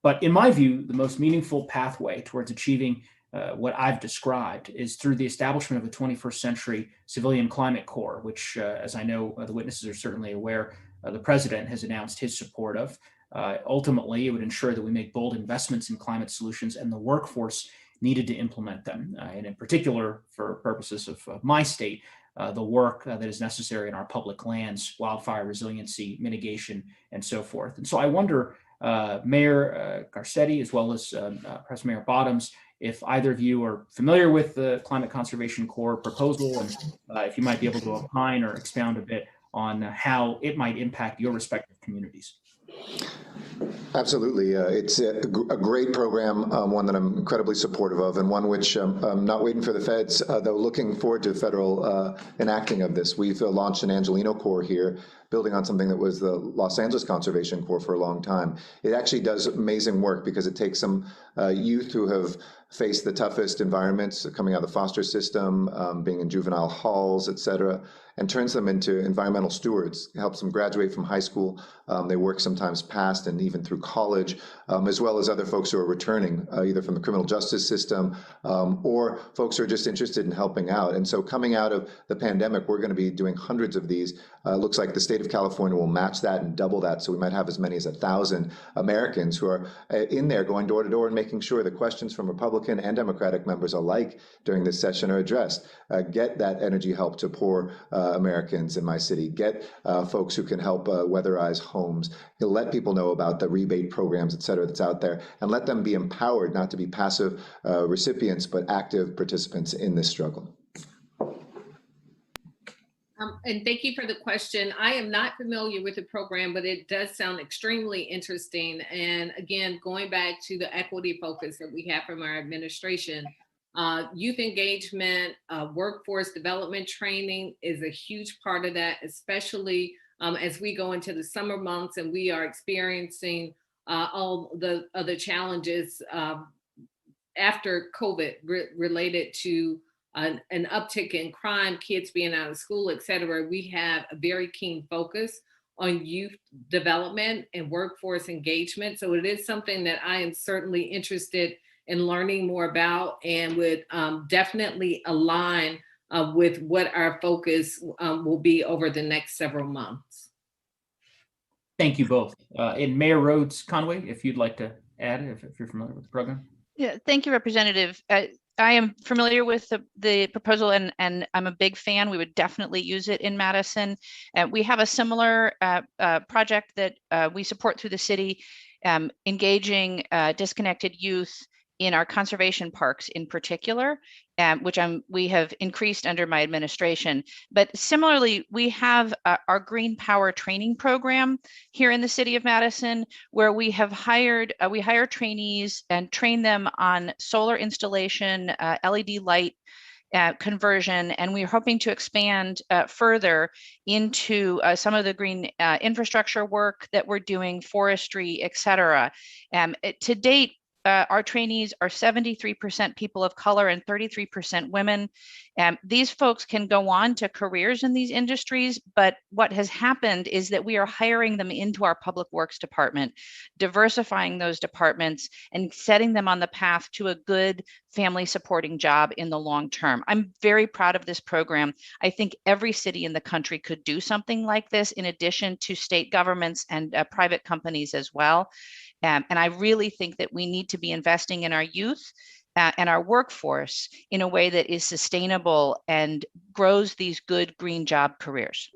But in my view, the most meaningful pathway towards achieving what I've described is through the establishment of a 21st century civilian climate corps, which, as I know the witnesses are certainly aware, the president has announced his support of. Ultimately, it would ensure that we make bold investments in climate solutions and the workforce needed to implement them. And in particular, for purposes of my state, the work that is necessary in our public lands, wildfire resiliency, mitigation, and so forth. And so I wonder, Mayor Garcetti, as well as perhaps Mayor Bottoms, if either of you are familiar with the Climate Conservation Corps proposal, and if you might be able to opine or expound a bit on how it might impact your respective communities. Absolutely. It's a great program, one that I'm incredibly supportive of, and one which I'm not waiting for the feds, though looking forward to federal enacting of this. We've launched an Angelino Corps here, building on something that was the Los Angeles Conservation Corps for a long time. It actually does amazing work because it takes some youth who have faced the toughest environments, coming out of the foster system, being in juvenile halls, et cetera, and turns them into environmental stewards, helps them graduate from high school. They work sometimes past and even through college, as well as other folks who are returning, either from the criminal justice system or folks who are just interested in helping out. And so coming out of the pandemic, we're going to be doing hundreds of these. Looks like the state of California will match that and double that. So we might have as many as 1,000 Americans who are in there going door to door and making sure the questions from Republican and Democratic members alike during this session are addressed. Get that energy help to poor Americans in my city. Get folks who can help weatherize homes. You'll let people know about the rebate programs, et cetera, that's out there, and let them be empowered not to be passive recipients, but active participants in this struggle. And thank you for the question. I am not familiar with the program, but it does sound extremely interesting. And again, going back to the equity focus that we have from our administration, youth engagement, workforce development training is a huge part of that, especially as we go into the summer months and we are experiencing all the other challenges after COVID related to an uptick in crime, kids being out of school, et cetera. We have a very keen focus on youth development and workforce engagement. So it is something that I am certainly interested in learning more about, and would definitely align with what our focus will be over the next several months. Thank you both. And Mayor Rhodes Conway, if you'd like to add, if you're familiar with the program. Yeah, thank you, Representative. I am familiar with the proposal, and I'm a big fan. We would definitely use it in Madison. We have a similar project that we support through the city, engaging disconnected youth in our conservation parks in particular, which we have increased under my administration. But similarly, we have our Green Power training program here in the city of Madison, where we have we hire trainees and train them on solar installation, LED light conversion, and we're hoping to expand further into some of the green infrastructure work that we're doing, forestry, et cetera. To date, our trainees are 73% people of color and 33% women. These folks can go on to careers in these industries, but what has happened is that we are hiring them into our public works department, diversifying those departments and setting them on the path to a good family supporting job in the long term. I'm very proud of this program. I think every city in the country could do something like this, in addition to state governments and private companies as well. And I really think that we need to be investing in our youth and our workforce in a way that is sustainable and grows these good green job careers.